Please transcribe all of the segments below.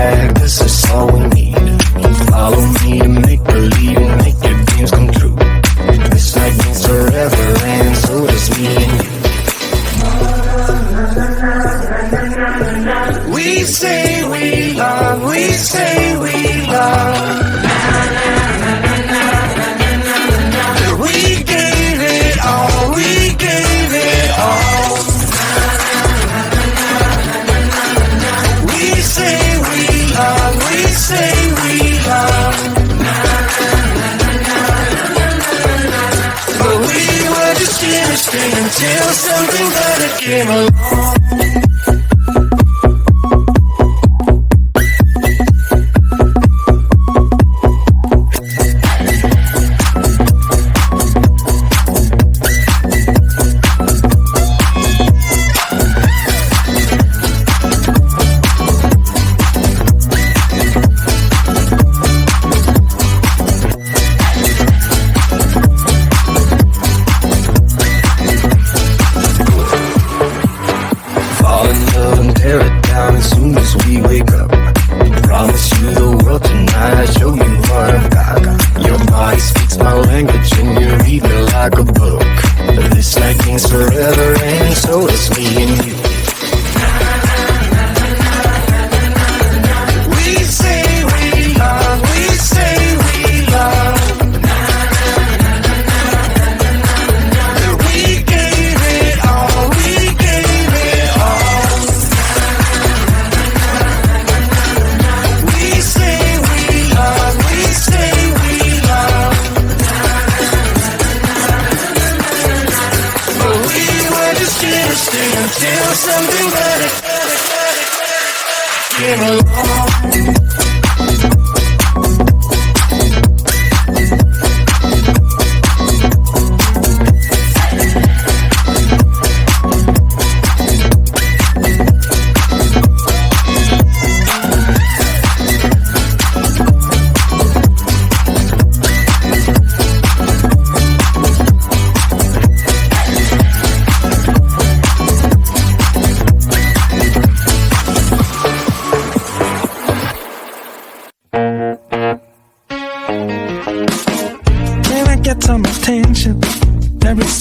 bag, 'cause that's all we need. Follow me to make believe, make your dreams come true. This night means forever, and so does me and you. We say we love, we say we love. We gave it all, we gave it all. We say we love, we say we love. But we were just innocent until something better came along.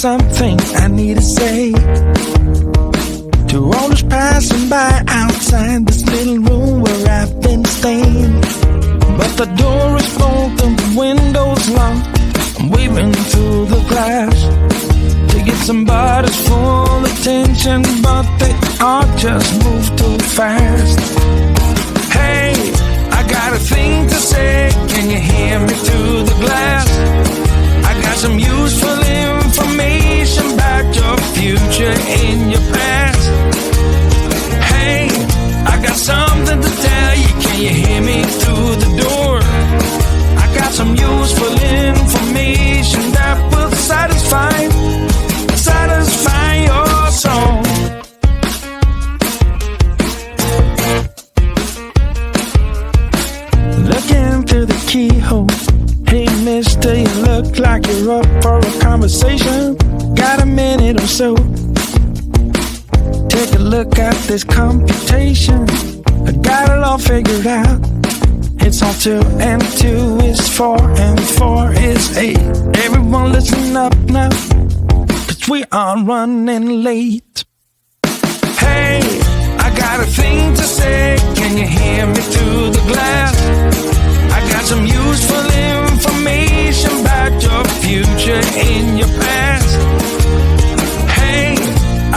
Something I need to say to all those passing by outside this little room where I've been staying. But the door is broken, the window's locked. I'm waving through the glass to get somebody's full attention, but they all just move too fast. Hey, I got a thing to say, can you hear me through the glass? I got some useful information about your future and your past. Hey, I got something to tell you, can you hear me through the door? I got some useful information that will satisfy your soul. Looking through the keyhole. Hey mister, you look like you're up for a conversation. Got a minute or so? Take a look at this computation. I got it all figured out. It's all 2 and 2 is 4 and 4 is 8. Everyone listen up now, 'cause we are running late. Hey, I got a thing to say, can you hear me through the glass? I got some useful information about your future and your past. Hey,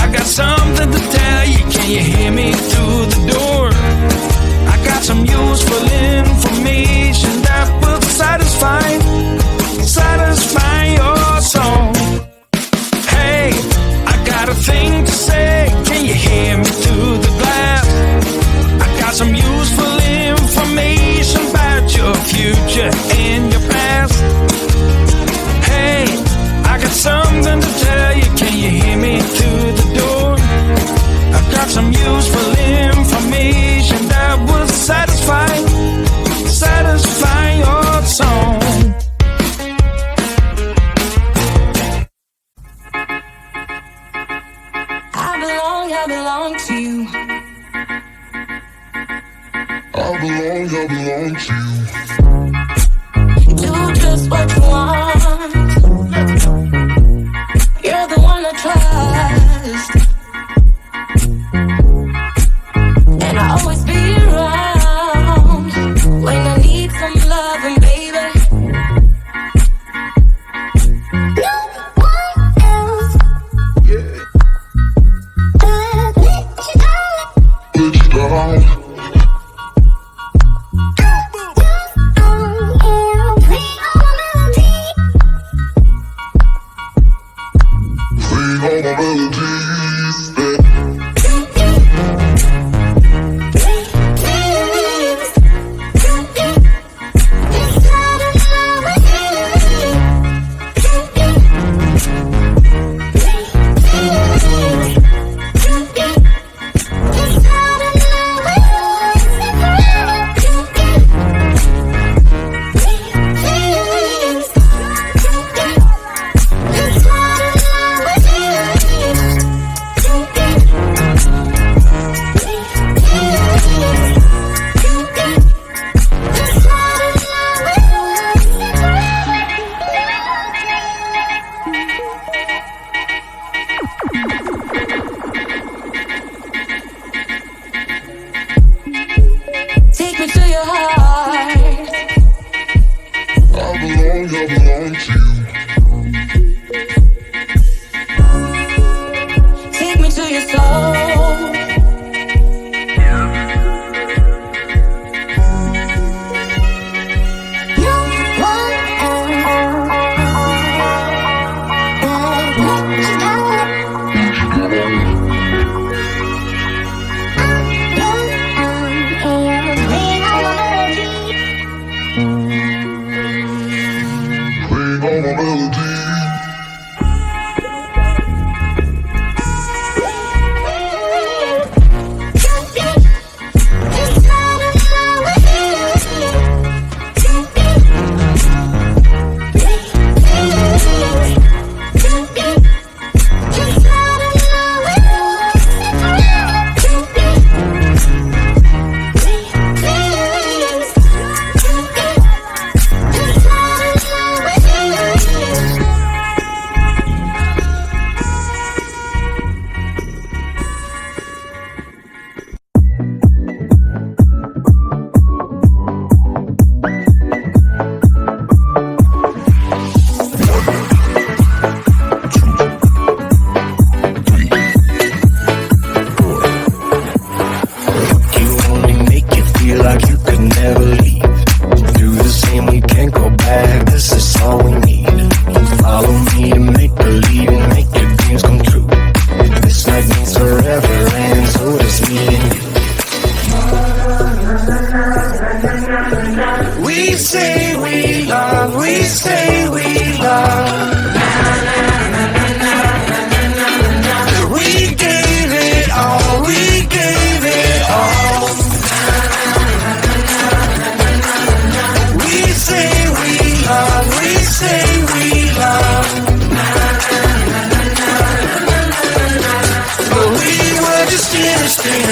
I got something to tell you, can you hear me through the door? I got some useful information that will satisfy your soul. Hey, I got a thing to say, can you hear me through the glass? I got some useful information about your future and your past. Hey, I got something to tell you, can you hear me through the door? I got some useful information that will satisfy your soul.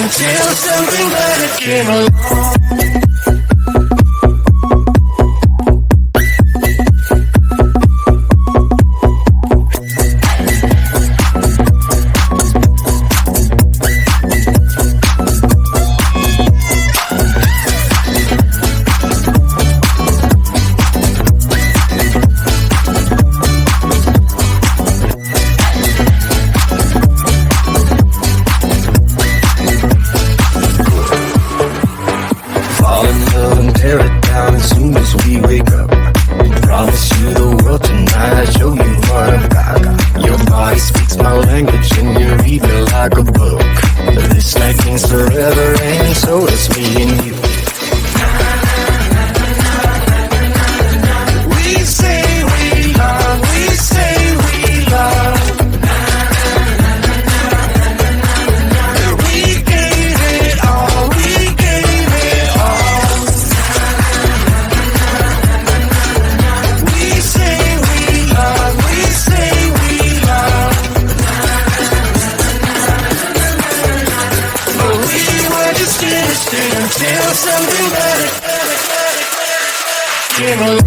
until something better came along. Came along.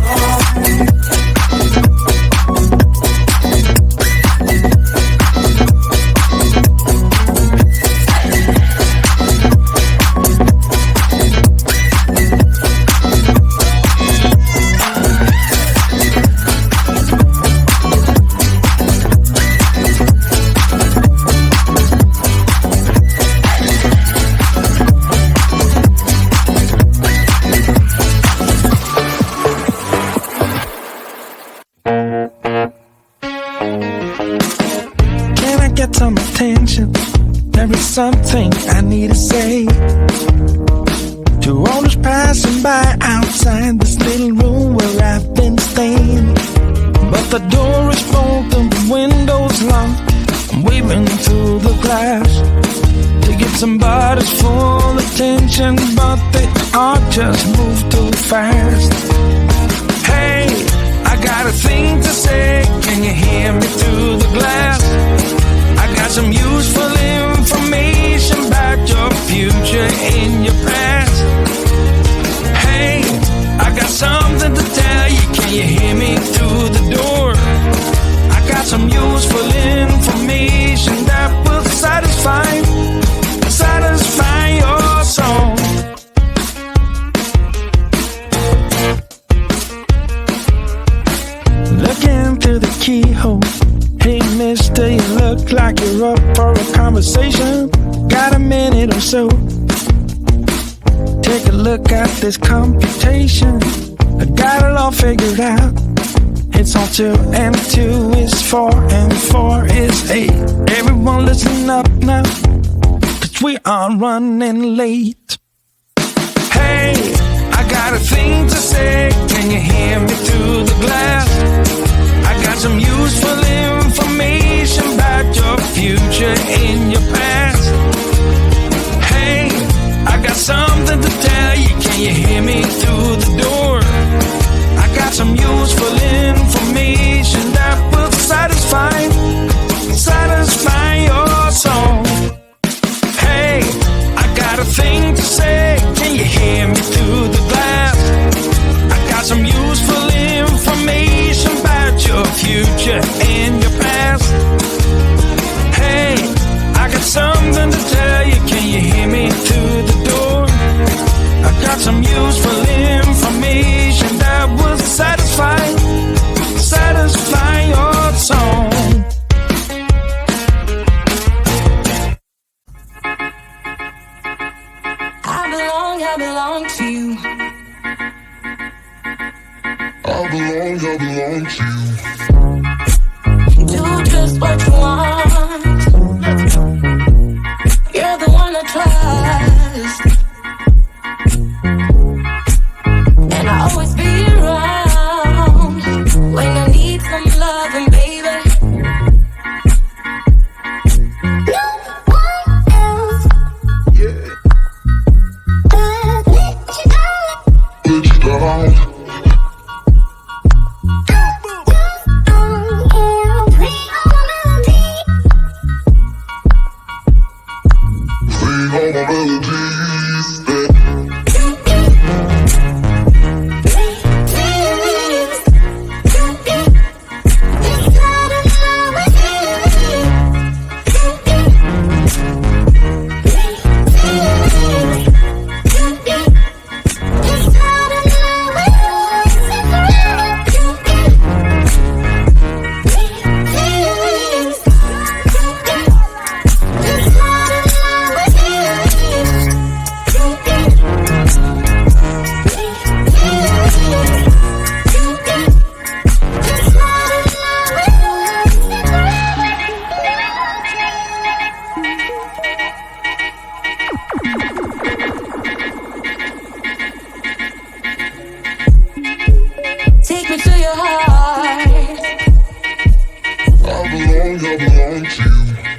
Something I need to say to all those passing by outside this little room where I've been staying. But the door is broken, the window's locked. I'm waving through the glass to get somebody's full attention, but they all just move too fast. Hey, I got a thing to say. Can you hear me through the glass? I got some useful information about your future and your past. Hey, I got something to tell you. Can you hear me through the door? I got some useful information that will satisfy your soul. Looking through the keyhole. Hey mister, you look like you're up for a conversation. Got a minute or so? Take a look at this computation. I got it all figured out. It's all 2 and 2 is 4 and 4 is 8. Everyone listen up now, 'cause we are running late. Hey, I got a thing to say. Can you hear me through the glass? I got some useful information about your future and your past. Hey, I got something to tell you. Can you hear me through the door? I got some useful information that will satisfy your soul. Hey, I got a thing to say. Can you hear me through the glass? I got some useful information about your future and your past. Hey, I got something to tell you. Can you hear me through the door? I got some useful information that will satisfy your soul. I belong to you. I belong to you. Do just what you want. You're the one I trust, and I always be around when I need some loving, baby. No one else. Yeah. Let you down. Take me to your heart. I belong to you.